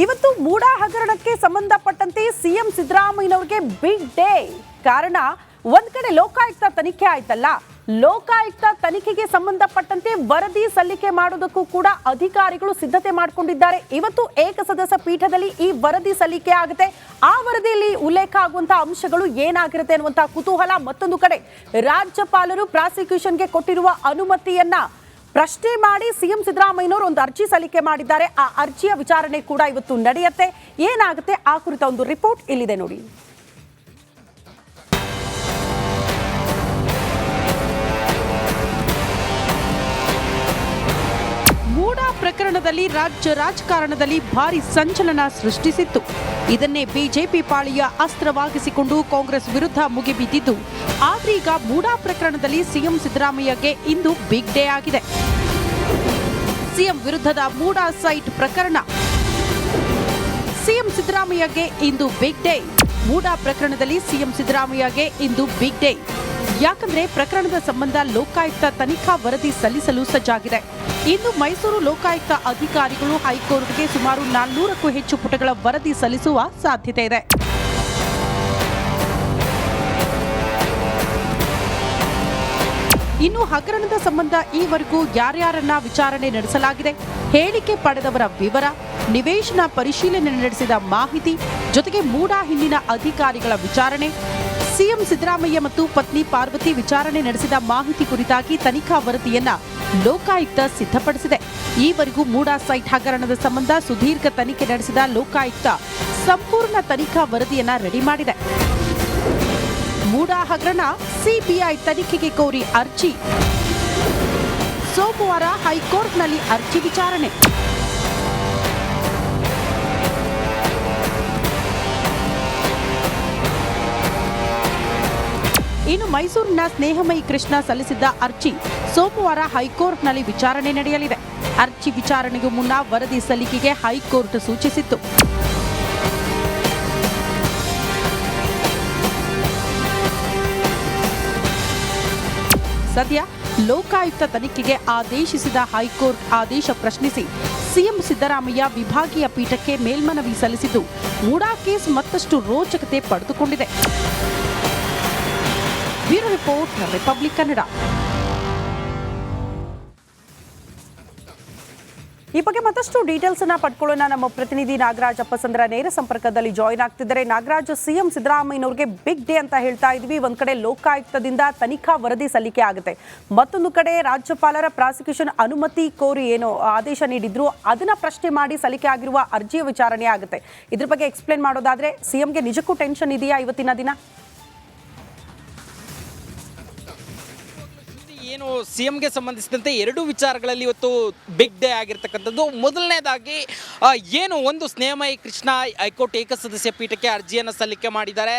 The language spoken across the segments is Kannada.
ಇವತ್ತು ಮೂಡಾ ಹಗರಣಕ್ಕೆ ಸಂಬಂಧಪಟ್ಟಂತೆ ಸಿಎಂ ಸಿದ್ದರಾಮಯ್ಯನವರಿಗೆ ಬಿಗ್ ಡೇ. ಕಾರಣ ಒಂದ್ ಕಡೆ ಲೋಕಾಯುಕ್ತ ತನಿಖೆ ಆಯ್ತಲ್ಲ, ಲೋಕಾಯುಕ್ತ ತನಿಖೆಗೆ ಸಂಬಂಧಪಟ್ಟಂತೆ ವರದಿ ಸಲ್ಲಿಕೆ ಮಾಡೋದಕ್ಕೂ ಕೂಡ ಅಧಿಕಾರಿಗಳು ಸಿದ್ಧತೆ ಮಾಡಿಕೊಂಡಿದ್ದಾರೆ. ಇವತ್ತು ಏಕಸದಸ್ಯ ಪೀಠದಲ್ಲಿ ಈ ವರದಿ ಸಲ್ಲಿಕೆ ಆಗುತ್ತೆ. ಆ ವರದಿಯಲ್ಲಿ ಉಲ್ಲೇಖ ಆಗುವಂತಹ ಅಂಶಗಳು ಏನಾಗಿರುತ್ತೆ ಅನ್ನುವಂತಹ ಕುತೂಹಲ. ಮತ್ತೊಂದು ಕಡೆ ರಾಜ್ಯಪಾಲರು ಪ್ರಾಸಿಕ್ಯೂಷನ್ಗೆ ಕೊಟ್ಟಿರುವ ಅನುಮತಿಯನ್ನ ಪ್ರಶ್ನೆ ಮಾಡಿ ಸಿಎಂ ಸಿದ್ದರಾಮಯ್ಯನವರು ಒಂದು ಅರ್ಜಿ ಸಲ್ಲಿಕೆ ಮಾಡಿದ್ದಾರೆ. ಆ ಅರ್ಜಿಯ ವಿಚಾರಣೆ ಕೂಡ ಇವತ್ತು ನಡೆಯುತ್ತೆ. ಏನಾಗುತ್ತೆ ಆ ಕುರಿತ ಒಂದು ರಿಪೋರ್ಟ್ ಇಲ್ಲಿದೆ ನೋಡಿ. ಮೂಡಾ ಪ್ರಕರಣದಲ್ಲಿ ರಾಜ್ಯ ರಾಜಕಾರಣದಲ್ಲಿ ಭಾರಿ ಸಂಚಲನ ಸೃಷ್ಟಿಸಿತ್ತು. ಇದನ್ನೇ ಬಿಜೆಪಿ ಪಾಳಿಯ ಅಸ್ತ್ರವಾಗಿಸಿಕೊಂಡು ಕಾಂಗ್ರೆಸ್ ವಿರುದ್ಧ ಮುಗಿಬಿದ್ದಿದ್ದು, ಆದ್ರೀಗ ಮೂಡಾ ಪ್ರಕರಣದಲ್ಲಿ ಸಿಎಂ ಸಿದ್ದರಾಮಯ್ಯಗೆ ಇಂದು ಬಿಗ್ ಡೇ ಆಗಿದೆ. ಸಿಎಂ ವಿರುದ್ಧದ ಮೂಡಾ ಸೈಟ್ ಪ್ರಕರಣ. ಸಿಎಂ ಸಿದ್ದರಾಮಯ್ಯಗೆ ಇಂದು ಬಿಗ್ ಡೇ. ಮೂಡಾ ಪ್ರಕರಣದಲ್ಲಿ ಸಿಎಂ ಸಿದ್ದರಾಮಯ್ಯಗೆ ಇಂದು ಬಿಗ್ ಡೇ. ಯಾಕಂದ್ರೆ ಪ್ರಕರಣದ ಸಂಬಂಧ ಲೋಕಾಯುಕ್ತ ತನಿಖಾ ವರದಿ ಸಲ್ಲಿಸಲು ಸಜ್ಜಾಗಿದೆ. ಇಂದು ಮೈಸೂರು ಲೋಕಾಯುಕ್ತ ಅಧಿಕಾರಿಗಳು ಹೈಕೋರ್ಟ್ಗೆ ಸುಮಾರು 400ಕ್ಕೂ ಹೆಚ್ಚು ಪುಟಗಳ ವರದಿ ಸಲ್ಲಿಸುವ ಸಾಧ್ಯತೆ ಇದೆ. ಇನ್ನು ಹಗರಣದ ಸಂಬಂಧ ಈವರೆಗೂ ಯಾರ್ಯಾರನ್ನ ವಿಚಾರಣೆ ನಡೆಸಲಾಗಿದೆ, ಹೇಳಿಕೆ ಪಡೆದವರ ವಿವರ, ನಿವೇಶನ ಪರಿಶೀಲನೆ ನಡೆಸಿದ ಮಾಹಿತಿ, ಜೊತೆಗೆ ಮೂಡಾ ಹಿಂದಿನ ಅಧಿಕಾರಿಗಳ ವಿಚಾರಣೆ, ಸಿಎಂ ಸಿದ್ದರಾಮಯ್ಯ ಮತ್ತು ಪತ್ನಿ ಪಾರ್ವತಿ ವಿಚಾರಣೆ ನಡೆಸಿದ ಮಾಹಿತಿ ಕುರಿತಾಗಿ ತನಿಖಾ ವರದಿಯನ್ನ ಲೋಕಾಯುಕ್ತ ಸಿದ್ಧಪಡಿಸಿದೆ. ಈವರೆಗೂ ಮೂಡಾ ಸೈಟ್ ಹಗರಣದ ಸಂಬಂಧ ಸುದೀರ್ಘ ತನಿಖೆ ನಡೆಸಿದ ಲೋಕಾಯುಕ್ತ ಸಂಪೂರ್ಣ ತನಿಖಾ ವರದಿಯನ್ನ ರೆಡಿ ಮಾಡಿದೆ. ಮೂಡಾ ಹಗರಣ ಸಿಬಿಐ ತನಿಖೆಗೆ ಕೋರಿ ಅರ್ಜಿ. ಸೋಮವಾರ ಹೈಕೋರ್ಟ್ನಲ್ಲಿ ಅರ್ಜಿ ವಿಚಾರಣೆ. ಇನ್ನು ಮೈಸೂರಿನ ಸ್ನೇಹಮಯಿ ಕೃಷ್ಣ ಸಲ್ಲಿಸಿದ್ದ ಅರ್ಜಿ ಸೋಮವಾರ ಹೈಕೋರ್ಟ್ನಲ್ಲಿ ವಿಚಾರಣೆ ನಡೆಯಲಿದೆ. ಅರ್ಜಿ ವಿಚಾರಣೆಗೂ ಮುನ್ನ ವರದಿ ಸಲ್ಲಿಕೆಗೆ ಹೈಕೋರ್ಟ್ ಸೂಚಿಸಿತ್ತು. ಸದ್ಯ ಲೋಕಾಯುಕ್ತ ತನಿಖೆಗೆ ಆದೇಶಿಸಿದ ಹೈಕೋರ್ಟ್ ಆದೇಶ ಪ್ರಶ್ನಿಸಿ ಸಿಎಂ ಸಿದ್ದರಾಮಯ್ಯ ವಿಭಾಗೀಯ ಪೀಠಕ್ಕೆ ಮೇಲ್ಮನವಿ ಸಲ್ಲಿಸಿದ್ದು, ಮೂಡಾ ಕೇಸ್ ಮತ್ತಷ್ಟು ರೋಚಕತೆ ಪಡೆದುಕೊಂಡಿದೆ. Bureau report, republic Kannada. ಈ ಬಗ್ಗೆ ಮತ್ತಷ್ಟು ಡೀಟೇಲ್ಸ್ ಅನ್ನ ಪಡ್ಕೊಳ್ಳೋಣ. ನಮ್ಮ ಪ್ರತಿನಿಧಿ ನಾಗರಾಜ್ ಅಪ್ಪಸಂದ್ರ ನೇರ ಸಂಪರ್ಕದಲ್ಲಿ ಜಾಯಿನ್ ಆಗ್ತಿದ್ದಾರೆ. ನಾಗರಾಜ್, ಸಿಎಂ ಸಿದ್ದರಾಮಯ್ಯನವರಿಗೆ ಬಿಗ್ ಡೇ ಅಂತ ಹೇಳ್ತಾ ಇದ್ವಿ. ಒಂದ್ ಕಡೆ ಲೋಕಾಯುಕ್ತದಿಂದ ತನಿಖಾ ವರದಿ ಸಲ್ಲಿಕೆ ಆಗುತ್ತೆ, ಮತ್ತೊಂದು ಕಡೆ ರಾಜ್ಯಪಾಲರ ಪ್ರಾಸಿಕ್ಯೂಷನ್ ಅನುಮತಿ ಕೋರಿ ಏನು ಆದೇಶ ನೀಡಿದ್ರು ಅದನ್ನ ಪ್ರಶ್ನೆ ಮಾಡಿ ಸಲ್ಲಿಕೆ ಆಗಿರುವ ಅರ್ಜಿಯ ವಿಚಾರಣೆ ಆಗುತ್ತೆ. ಇದ್ರ ಬಗ್ಗೆ ಎಕ್ಸ್ಪ್ಲೇನ್ ಮಾಡೋದಾದ್ರೆ, ಸಿಎಂಗೆ ನಿಜಕ್ಕೂ ಟೆನ್ಷನ್ ಇದೆಯಾ ಇವತ್ತಿನ ದಿನ? ಏನು ಸಿಎಂಗೆ ಸಂಬಂಧಿಸಿದಂತೆ ಎರಡು ವಿಚಾರಗಳಲ್ಲಿ ಇವತ್ತು ಬಿಗ್ ಡೇ ಆಗಿರ್ತಕ್ಕಂಥದ್ದು. ಮೊದಲನೇದಾಗಿ ಏನು ಒಂದು ಸ್ನೇಹಮಯಿ ಕೃಷ್ಣ ಹೈಕೋರ್ಟ್ ಏಕಸದಸ್ಯ ಪೀಠಕ್ಕೆ ಅರ್ಜಿಯನ್ನು ಸಲ್ಲಿಕೆ ಮಾಡಿದ್ದಾರೆ.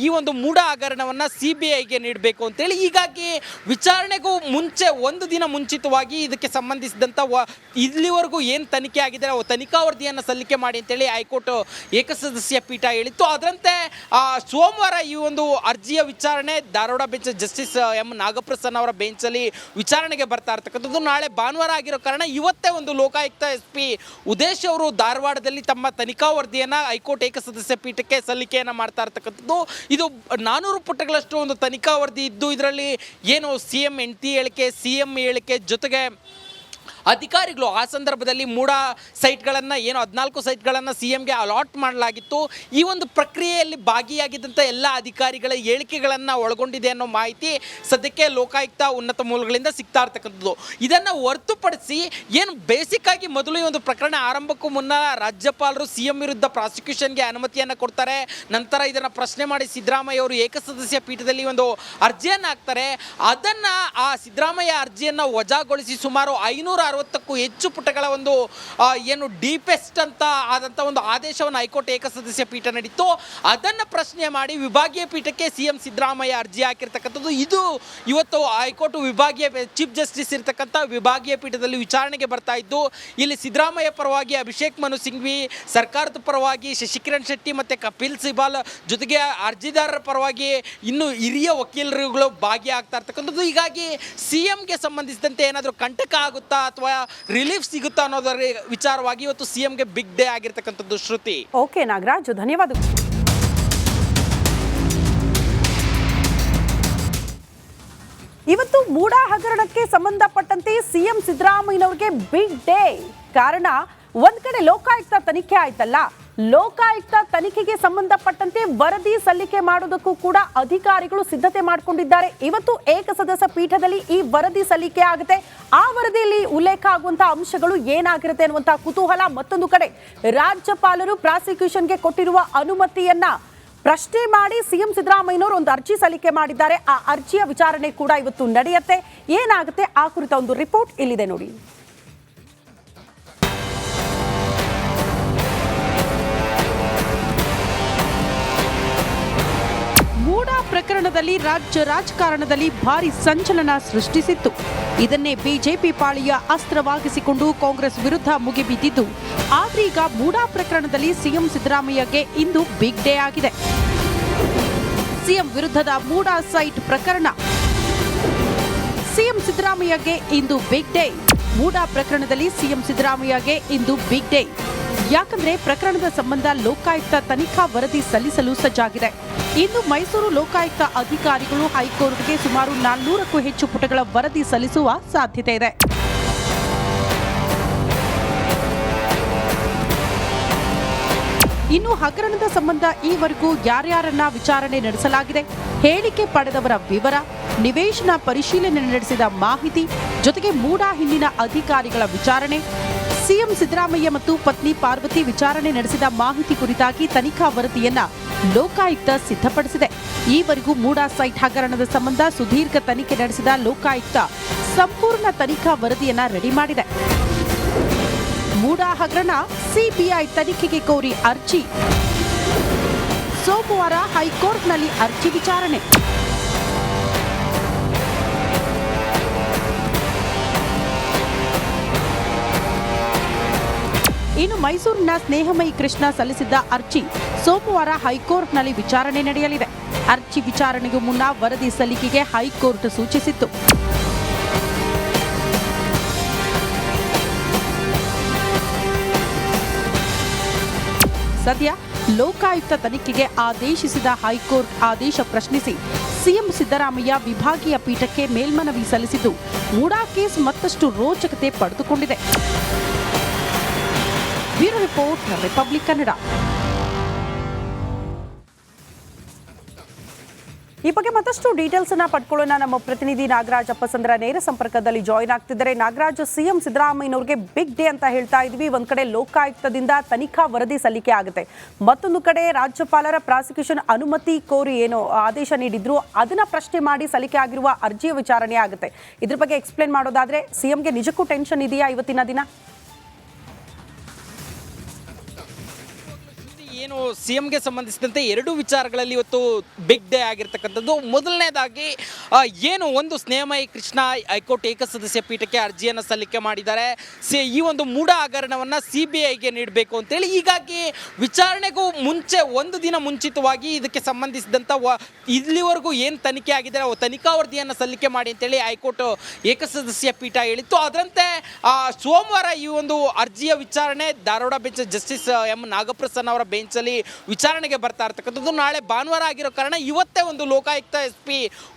ಈ ಒಂದು ಮೂಡಾ ಹಗರಣವನ್ನು CBIಗೆ ನೀಡಬೇಕು ಅಂತೇಳಿ. ಹೀಗಾಗಿ ವಿಚಾರಣೆಗೂ ಮುಂಚೆ ಒಂದು ದಿನ ಮುಂಚಿತವಾಗಿ ಇದಕ್ಕೆ ಸಂಬಂಧಿಸಿದಂಥ ಇಲ್ಲಿವರೆಗೂ ಏನು ತನಿಖೆ ಆಗಿದೆ ತನಿಖಾ ವರದಿಯನ್ನು ಸಲ್ಲಿಕೆ ಮಾಡಿ ಅಂತೇಳಿ ಹೈಕೋರ್ಟ್ ಏಕಸದಸ್ಯ ಪೀಠ ಹೇಳಿತ್ತು. ಅದರಂತೆ ಸೋಮವಾರ ಈ ಒಂದು ಅರ್ಜಿಯ ವಿಚಾರಣೆ Dharwad bench justice M Nagaprasanna ಅವರ ಬೆಂಚಲ್ಲಿ ವಿಚಾರಣೆಗೆ ಬರ್ತಾ ಇರ್ತಕ್ಕಂಥದ್ದು. ನಾಳೆ ಭಾನುವಾರ ಆಗಿರೋ ಕಾರಣ ಇವತ್ತೇ ಒಂದು ಲೋಕಾಯುಕ್ತ SP ಉದೇಶ್ ಅವರು ಧಾರವಾಡದಲ್ಲಿ ತಮ್ಮ ತನಿಖಾ ವರದಿಯನ್ನು ಹೈಕೋರ್ಟ್ ಏಕಸದಸ್ಯ ಪೀಠಕ್ಕೆ ಸಲ್ಲಿಕೆಯನ್ನು ಮಾಡ್ತಾ ಇರ್ತಕ್ಕಂಥದ್ದು. ಇದು 400 ಪುಟಗಳಷ್ಟು ಒಂದು ತನಿಖಾ ವರದಿ ಇದ್ದು, ಇದರಲ್ಲಿ ಏನು CM ಹೆಂಡತಿ ಹೇಳಿಕೆ, CM ಹೇಳಿಕೆ, ಜೊತೆಗೆ ಅಧಿಕಾರಿಗಳು ಆ ಸಂದರ್ಭದಲ್ಲಿ ಮೂಡಾ ಸೈಟ್ಗಳನ್ನು ಏನು 14 ಸೈಟ್ಗಳನ್ನು CMಗೆ ಅಲಾಟ್ ಮಾಡಲಾಗಿತ್ತು. ಈ ಒಂದು ಪ್ರಕ್ರಿಯೆಯಲ್ಲಿ ಭಾಗಿಯಾಗಿದ್ದಂಥ ಎಲ್ಲ ಅಧಿಕಾರಿಗಳ ಹೇಳಿಕೆಗಳನ್ನು ಒಳಗೊಂಡಿದೆ ಅನ್ನೋ ಮಾಹಿತಿ ಸದ್ಯಕ್ಕೆ ಲೋಕಾಯುಕ್ತ ಉನ್ನತ ಮೂಲಗಳಿಂದ ಸಿಗ್ತಾ ಇರ್ತಕ್ಕಂಥದ್ದು. ಇದನ್ನು ಹೊರತುಪಡಿಸಿ ಏನು ಬೇಸಿಕ್ ಆಗಿ ಮೊದಲು ಈ ಒಂದು ಪ್ರಕರಣ ಆರಂಭಕ್ಕೂ ಮುನ್ನ ರಾಜ್ಯಪಾಲರು CM ವಿರುದ್ಧ ಪ್ರಾಸಿಕ್ಯೂಷನ್ಗೆ ಅನುಮತಿಯನ್ನು ಕೊಡ್ತಾರೆ. ನಂತರ ಇದನ್ನು ಪ್ರಶ್ನೆ ಮಾಡಿ ಸಿದ್ದರಾಮಯ್ಯ ಅವರು ಏಕಸದಸ್ಯ ಪೀಠದಲ್ಲಿ ಒಂದು ಅರ್ಜಿಯನ್ನು ಹಾಕ್ತಾರೆ. ಅದನ್ನು ಆ ಸಿದ್ದರಾಮಯ್ಯ ಅರ್ಜಿಯನ್ನು ವಜಾಗೊಳಿಸಿ ಸುಮಾರು 560ಕ್ಕೂ ಹೆಚ್ಚು ಪುಟಗಳ ಒಂದು ಏನು ಡೀಪೆಸ್ಟ್ ಅಂತ ಆದಂಥ ಒಂದು ಆದೇಶವನ್ನು ಹೈಕೋರ್ಟ್ ಏಕಸದಸ್ಯ ಪೀಠ ನೀಡಿತ್ತು. ಅದನ್ನು ಪ್ರಶ್ನೆ ಮಾಡಿ ವಿಭಾಗೀಯ ಪೀಠಕ್ಕೆ CM ಸಿದ್ದರಾಮಯ್ಯ ಅರ್ಜಿ ಹಾಕಿರ್ತಕ್ಕಂಥದ್ದು. ಇದು ಇವತ್ತು ಹೈಕೋರ್ಟ್ ವಿಭಾಗೀಯ ಚೀಫ್ ಜಸ್ಟಿಸ್ ಇರ್ತಕ್ಕಂಥ ವಿಭಾಗೀಯ ಪೀಠದಲ್ಲಿ ವಿಚಾರಣೆಗೆ ಬರ್ತಾ ಇದ್ದು, ಇಲ್ಲಿ ಸಿದ್ದರಾಮಯ್ಯ ಪರವಾಗಿ ಅಭಿಷೇಕ್ ಮನು ಸಿಂಘ್ವಿ, ಸರ್ಕಾರದ ಪರವಾಗಿ ಶಶಿಕಿರಣ್ ಶೆಟ್ಟಿ ಮತ್ತು ಕಪಿಲ್ ಸಿಬಾಲ್, ಜೊತೆಗೆ ಅರ್ಜಿದಾರರ ಪರವಾಗಿ ಇನ್ನು ಹಿರಿಯ ವಕೀಲರುಗಳು ಭಾಗಿಯಾಗ್ತಾ ಇರ್ತಕ್ಕಂಥದ್ದು. ಹೀಗಾಗಿ CMಗೆ ಸಂಬಂಧಿಸಿದಂತೆ ಏನಾದರೂ ಕಂಟಕ ಆಗುತ್ತಾ ಅಥವಾ ರಿಲೀಫ್ ಸಿಗುತ್ತಾ ಅನ್ನೋದರ ವಿಚಾರವಾಗಿ ಇವತ್ತು ಸಿಎಂಗೆ ಬಿಗ್ ಡೇ ಆಗಿರ್ತಕ್ಕಂಥದ್ದು. ಶ್ರುತಿ. ಓಕೆ ನಾಗರಾಜ್, ಧನ್ಯವಾದಗಳು. ಇವತ್ತು ಮೂಡಾ ಹಗರಣಕ್ಕೆ ಸಂಬಂಧಪಟ್ಟಂತೆ ಸಿಎಂ ಸಿದ್ದರಾಮಯ್ಯನವರಿಗೆ ಬಿಗ್ ಡೇ. ಕಾರಣ, ಒಂದ್ ಕಡೆ ಲೋಕಾಯುಕ್ತ ತನಿಖೆ ಆಯ್ತಲ್ಲ, ಲೋಕಾಯುಕ್ತ ತನಿಖೆಗೆ ಸಂಬಂಧಪಟ್ಟಂತೆ ವರದಿ ಸಲ್ಲಿಕೆ ಮಾಡೋದಕ್ಕೂ ಕೂಡ ಅಧಿಕಾರಿಗಳು ಸಿದ್ಧತೆ ಮಾಡಿಕೊಂಡಿದ್ದಾರೆ. ಇವತ್ತು ಏಕಸದಸ್ಯ ಪೀಠದಲ್ಲಿ ಈ ವರದಿ ಸಲ್ಲಿಕೆ ಆಗುತ್ತೆ. ಆ ವರದಿಯಲ್ಲಿ ಉಲ್ಲೇಖ ಆಗುವಂತಹ ಅಂಶಗಳು ಏನಾಗಿರುತ್ತೆ ಅನ್ನುವಂತಹ ಕುತೂಹಲ. ಮತ್ತೊಂದು ಕಡೆ ರಾಜ್ಯಪಾಲರು ಪ್ರಾಸಿಕ್ಯೂಷನ್ಗೆ ಕೊಟ್ಟಿರುವ ಅನುಮತಿಯನ್ನ ಪ್ರಶ್ನೆ ಮಾಡಿ ಸಿಎಂ ಸಿದ್ದರಾಮಯ್ಯನವರು ಒಂದು ಅರ್ಜಿ ಸಲ್ಲಿಕೆ ಮಾಡಿದ್ದಾರೆ. ಆ ಅರ್ಜಿಯ ವಿಚಾರಣೆ ಕೂಡ ಇವತ್ತು ನಡೆಯುತ್ತೆ. ಏನಾಗುತ್ತೆ ಆ ಕುರಿತ ಒಂದು ರಿಪೋರ್ಟ್ ಇಲ್ಲಿದೆ ನೋಡಿ. ಮೂಡಾ ಪ್ರಕರಣದಲ್ಲಿ ರಾಜ್ಯ ರಾಜಕಾರಣದಲ್ಲಿ ಭಾರಿ ಸಂಚಲನ ಸೃಷ್ಟಿಸಿತ್ತು. ಇದನ್ನೇ ಬಿಜೆಪಿ ಪಾಳಿಯ ಅಸ್ತ್ರವಾಗಿಸಿಕೊಂಡು ಕಾಂಗ್ರೆಸ್ ವಿರುದ್ಧ ಮುಗಿಬಿದ್ದಿದ್ದು, ಆದ್ರೀಗ ಮೂಡಾ ಪ್ರಕರಣದಲ್ಲಿ ಸಿಎಂ ಸಿದ್ದರಾಮಯ್ಯಗೆ ಇಂದು ಬಿಗ್ ಡೇ ಆಗಿದೆ. ಸಿಎಂ ವಿರುದ್ಧದ ಮೂಡಾ ಸೈಟ್ ಪ್ರಕರಣ, ಸಿಎಂ ಸಿದ್ದರಾಮಯ್ಯಗೆ ಇಂದು ಬಿಗ್ ಡೇ. ಮೂಡಾ ಪ್ರಕರಣದಲ್ಲಿ ಸಿಎಂ ಸಿದ್ದರಾಮಯ್ಯಗೆ ಇಂದು ಬಿಗ್ ಡೇ. ಯಾಕಂದ್ರೆ ಪ್ರಕರಣದ ಸಂಬಂಧ ಲೋಕಾಯುಕ್ತ ತನಿಖಾ ವರದಿ ಸಲ್ಲಿಸಲು ಸಜ್ಜಾಗಿದೆ. ಇಂದು ಮೈಸೂರು ಲೋಕಾಯುಕ್ತ ಅಧಿಕಾರಿಗಳು ಹೈಕೋರ್ಟ್ಗೆ ಸುಮಾರು 400ಕ್ಕೂ ಹೆಚ್ಚು ಪುಟಗಳ ವರದಿ ಸಲ್ಲಿಸುವ ಸಾಧ್ಯತೆ ಇದೆ. ಇನ್ನು ಹಗರಣದ ಸಂಬಂಧ ಈವರೆಗೂ ಯಾರ್ಯಾರನ್ನ ವಿಚಾರಣೆ ನಡೆಸಲಾಗಿದೆ, ಹೇಳಿಕೆ ಪಡೆದವರ ವಿವರ, ನಿವೇಶನ ಪರಿಶೀಲನೆ ನಡೆಸಿದ ಮಾಹಿತಿ, ಜೊತೆಗೆ ಮೂಡಾ ಹಿಂದಿನ ಅಧಿಕಾರಿಗಳ ವಿಚಾರಣೆ, ಸಿಎಂ ಸಿದ್ದರಾಮಯ್ಯ ಮತ್ತು ಪತ್ನಿ ಪಾರ್ವತಿ ವಿಚಾರಣೆ ನಡೆಸಿದ ಮಾಹಿತಿ ಕುರಿತಾಗಿ ತನಿಖಾ ವರದಿಯನ್ನ ಲೋಕಾಯುಕ್ತ ಸಿದ್ಧಪಡಿಸಿದೆ. ಈವರೆಗೂ ಮೂಡಾ ಸೈಟ್ ಹಗರಣದ ಸಂಬಂಧ ಸುದೀರ್ಘ ತನಿಖೆ ನಡೆಸಿದ ಲೋಕಾಯುಕ್ತ ಸಂಪೂರ್ಣ ತನಿಖಾ ವರದಿಯನ್ನ ರೆಡಿ ಮಾಡಿದೆ. ಮೂಡಾ ಹಗರಣ ಸಿಬಿಐ ತನಿಖೆಗೆ ಕೋರಿ ಅರ್ಜಿ, ಸೋಮವಾರ ಹೈಕೋರ್ಟ್ನಲ್ಲಿ ಅರ್ಜಿ ವಿಚಾರಣೆ. ಇನ್ನು ಮೈಸೂರಿನ ಸ್ನೇಹಮಯಿ ಕೃಷ್ಣ ಸಲ್ಲಿಸಿದ್ದ ಅರ್ಜಿ ಸೋಮವಾರ ಹೈಕೋರ್ಟ್ನಲ್ಲಿ ವಿಚಾರಣೆ ನಡೆಯಲಿದೆ. ಅರ್ಜಿ ವಿಚಾರಣೆಗೂ ಮುನ್ನ ವರದಿ ಸಲ್ಲಿಕೆಗೆ ಹೈಕೋರ್ಟ್ ಸೂಚಿಸಿತ್ತು. ಸದ್ಯ ಲೋಕಾಯುಕ್ತ ತನಿಖೆಗೆ ಆದೇಶಿಸಿದ ಹೈಕೋರ್ಟ್ ಆದೇಶ ಪ್ರಶ್ನಿಸಿ ಸಿಎಂ ಸಿದ್ದರಾಮಯ್ಯ ವಿಭಾಗೀಯ ಪೀಠಕ್ಕೆ ಮೇಲ್ಮನವಿ ಸಲ್ಲಿಸಿದ್ದು, ಮೂಡಾ ಕೇಸ್ ಮತ್ತಷ್ಟು ರೋಚಕತೆ ಪಡೆದುಕೊಂಡಿದೆ. Bureau report, republic Kannada. ಈ ಬಗ್ಗೆ ಮತ್ತಷ್ಟು ಡೀಟೇಲ್ಸ್ ಅನ್ನ ಪಡ್ಕೊಳ್ಳೋಣ. ನಮ್ಮ ಪ್ರತಿನಿಧಿ ನಾಗರಾಜ್ ಅಪ್ಪಸಂದ್ರ ನೇರ ಸಂಪರ್ಕದಲ್ಲಿ ಜಾಯಿನ್ ಆಗ್ತಿದ್ದಾರೆ. ನಾಗರಾಜ್, ಸಿಎಂ ಸಿದ್ದರಾಮಯ್ಯನವರಿಗೆ ಬಿಗ್ ಡೇ ಅಂತ ಹೇಳ್ತಾ ಇದ್ವಿ. ಒಂದ್ ಕಡೆ ಲೋಕಾಯುಕ್ತದಿಂದ ತನಿಖಾ ವರದಿ ಸಲ್ಲಿಕೆ ಆಗುತ್ತೆ, ಮತ್ತೊಂದು ಕಡೆ ರಾಜ್ಯಪಾಲರ ಪ್ರಾಸಿಕ್ಯೂಷನ್ ಅನುಮತಿ ಕೋರಿ ಏನು ಆದೇಶ ನೀಡಿದ್ರು ಅದನ್ನ ಪ್ರಶ್ನೆ ಮಾಡಿ ಸಲ್ಲಿಕೆ ಆಗಿರುವ ಅರ್ಜಿಯ ವಿಚಾರಣೆ ಆಗುತ್ತೆ. ಇದ್ರ ಬಗ್ಗೆ ಎಕ್ಸ್ಪ್ಲೇನ್ ಮಾಡೋದಾದ್ರೆ, ಸಿಎಂಗೆ ನಿಜಕ್ಕೂ ಟೆನ್ಷನ್ ಇದೆಯಾ ಇವತ್ತಿನ ದಿನ? ಏನು ಸಿಎಂಗೆ ಸಂಬಂಧಿಸಿದಂತೆ ಎರಡು ವಿಚಾರಗಳಲ್ಲಿ ಇವತ್ತು ಬಿಗ್ ಡೇ ಆಗಿರ್ತಕ್ಕಂಥದ್ದು. ಮೊದಲನೇದಾಗಿ ಏನು ಒಂದು ಸ್ನೇಹಮಯಿ ಕೃಷ್ಣ ಹೈಕೋರ್ಟ್ ಏಕಸದಸ್ಯ ಪೀಠಕ್ಕೆ ಅರ್ಜಿಯನ್ನು ಸಲ್ಲಿಕೆ ಮಾಡಿದ್ದಾರೆ. ಈ ಒಂದು ಮೂಡಾ ಹಗರಣವನ್ನು CBIಗೆ ನೀಡಬೇಕು ಅಂತೇಳಿ. ಹೀಗಾಗಿ ವಿಚಾರಣೆಗೂ ಮುಂಚೆ ಒಂದು ದಿನ ಮುಂಚಿತವಾಗಿ ಇದಕ್ಕೆ ಸಂಬಂಧಿಸಿದಂಥ ಇಲ್ಲಿವರೆಗೂ ಏನು ತನಿಖೆ ಆಗಿದೆ ತನಿಖಾ ವರದಿಯನ್ನು ಸಲ್ಲಿಕೆ ಮಾಡಿ ಅಂತೇಳಿ ಹೈಕೋರ್ಟ್ ಏಕಸದಸ್ಯ ಪೀಠ ಹೇಳಿತ್ತು. ಅದರಂತೆ ಸೋಮವಾರ ಈ ಒಂದು ಅರ್ಜಿಯ ವಿಚಾರಣೆ Dharwad bench justice M Nagaprasanna ಅವರ ಬೆಂಚಲ್ಲಿ ವಿಚಾರಣೆಗೆ ಬರ್ತಾ ಇರ್ತಕ್ಕಂಥದ್ದು. ನಾಳೆ ಭಾನುವಾರ ಆಗಿರೋ ಕಾರಣ ಇವತ್ತೇ ಒಂದು ಲೋಕಾಯುಕ್ತ SP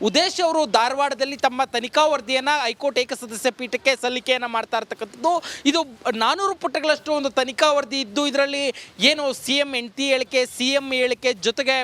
ಉದೇಶ್ ಅವರು ಧಾರವಾಡದಲ್ಲಿ ತಮ್ಮ ತನಿಖಾ ವರದಿಯನ್ನು ಹೈಕೋರ್ಟ್ ಏಕಸದಸ್ಯ ಪೀಠಕ್ಕೆ ಸಲ್ಲಿಕೆಯನ್ನು ಮಾಡ್ತಾ ಇರ್ತಕ್ಕಂಥದ್ದು. ಇದು 400 ಪುಟಗಳಷ್ಟು ಒಂದು ತನಿಖಾ ವರದಿ ಇದ್ದು, ಇದರಲ್ಲಿ ಏನು CM ಹೆಂಡತಿ ಹೇಳಿಕೆ, CM ಹೇಳಿಕೆ, ಜೊತೆಗೆ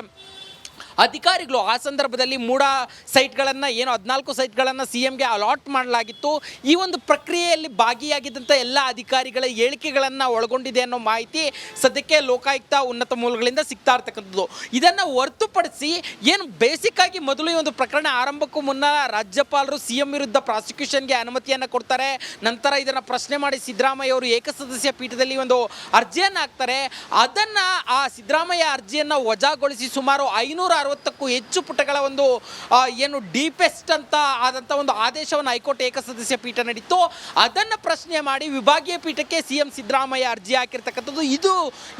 ಅಧಿಕಾರಿಗಳು ಆ ಸಂದರ್ಭದಲ್ಲಿ ಮೂಡಾ ಸೈಟ್ಗಳನ್ನು ಏನು 14 ಸೈಟ್ಗಳನ್ನು CMಗೆ ಅಲಾಟ್ ಮಾಡಲಾಗಿತ್ತು. ಈ ಒಂದು ಪ್ರಕ್ರಿಯೆಯಲ್ಲಿ ಭಾಗಿಯಾಗಿದ್ದಂಥ ಎಲ್ಲ ಅಧಿಕಾರಿಗಳ ಹೇಳಿಕೆಗಳನ್ನು ಒಳಗೊಂಡಿದೆ ಅನ್ನೋ ಮಾಹಿತಿ ಸದ್ಯಕ್ಕೆ ಲೋಕಾಯುಕ್ತ ಉನ್ನತ ಮೂಲಗಳಿಂದ ಸಿಗ್ತಾ ಇರ್ತಕ್ಕಂಥದ್ದು. ಇದನ್ನು ಹೊರತುಪಡಿಸಿ ಏನು ಬೇಸಿಕ್ ಆಗಿ ಮೊದಲು ಈ ಒಂದು ಪ್ರಕರಣ ಆರಂಭಕ್ಕೂ ಮುನ್ನ ರಾಜ್ಯಪಾಲರು CM ವಿರುದ್ಧ ಪ್ರಾಸಿಕ್ಯೂಷನ್ಗೆ ಅನುಮತಿಯನ್ನು ಕೊಡ್ತಾರೆ. ನಂತರ ಇದನ್ನು ಪ್ರಶ್ನೆ ಮಾಡಿ ಸಿದ್ದರಾಮಯ್ಯ ಅವರು ಏಕಸದಸ್ಯ ಪೀಠದಲ್ಲಿ ಒಂದು ಅರ್ಜಿಯನ್ನು ಹಾಕ್ತಾರೆ. ಅದನ್ನು ಆ ಸಿದ್ದರಾಮಯ್ಯ ಅರ್ಜಿಯನ್ನು ವಜಾಗೊಳಿಸಿ ಸುಮಾರು 560 60ಕ್ಕೂ ಹೆಚ್ಚು ಪುಟಗಳ ಒಂದು ಏನು ಡೀಪೆಸ್ಟ್ ಅಂತ ಆದಂಥ ಒಂದು ಆದೇಶವನ್ನು ಹೈಕೋರ್ಟ್ ಏಕಸದಸ್ಯ ಪೀಠ ನೀಡಿತ್ತು. ಅದನ್ನು ಪ್ರಶ್ನೆ ಮಾಡಿ ವಿಭಾಗೀಯ ಪೀಠಕ್ಕೆ CM ಸಿದ್ದರಾಮಯ್ಯ ಅರ್ಜಿ ಹಾಕಿರ್ತಕ್ಕಂಥದ್ದು. ಇದು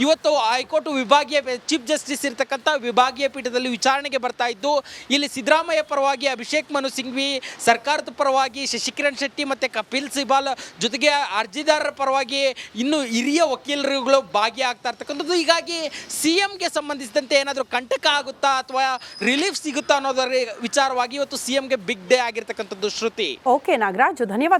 ಇವತ್ತು ಹೈಕೋರ್ಟ್ ವಿಭಾಗೀಯ ಚೀಫ್ ಜಸ್ಟಿಸ್ ಇರ್ತಕ್ಕಂಥ ವಿಭಾಗೀಯ ಪೀಠದಲ್ಲಿ ವಿಚಾರಣೆಗೆ ಬರ್ತಾ ಇದ್ದು, ಇಲ್ಲಿ ಸಿದ್ದರಾಮಯ್ಯ ಪರವಾಗಿ ಅಭಿಷೇಕ್ ಮನು ಸಿಂಘ್ವಿ, ಸರ್ಕಾರದ ಪರವಾಗಿ ಶಶಿಕಿರಣ್ ಶೆಟ್ಟಿ ಮತ್ತು ಕಪಿಲ್ ಸಿಬಾಲ್, ಜೊತೆಗೆ ಅರ್ಜಿದಾರರ ಪರವಾಗಿ ಇನ್ನು ಹಿರಿಯ ವಕೀಲರುಗಳು ಭಾಗಿಯಾಗ್ತಾ ಇರ್ತಕ್ಕಂಥದ್ದು. ಹೀಗಾಗಿ CMಗೆ ಸಂಬಂಧಿಸಿದಂತೆ ಏನಾದರೂ ಕಂಟಕ ಆಗುತ್ತಾ ಅಥವಾ ರಿಲೀಫ್ ಸಿಗುತ್ತಾ ಅನ್ನೋದರ ವಿಚಾರವಾಗಿ ಇವತ್ತು CMಗೆ ಬಿಗ್ ಡೇ ಆಗಿರ್ತಕ್ಕಂಥದ್ದು. ಶ್ರುತಿ. ಓಕೆ ನಾಗರಾಜ್, ಧನ್ಯವಾದ.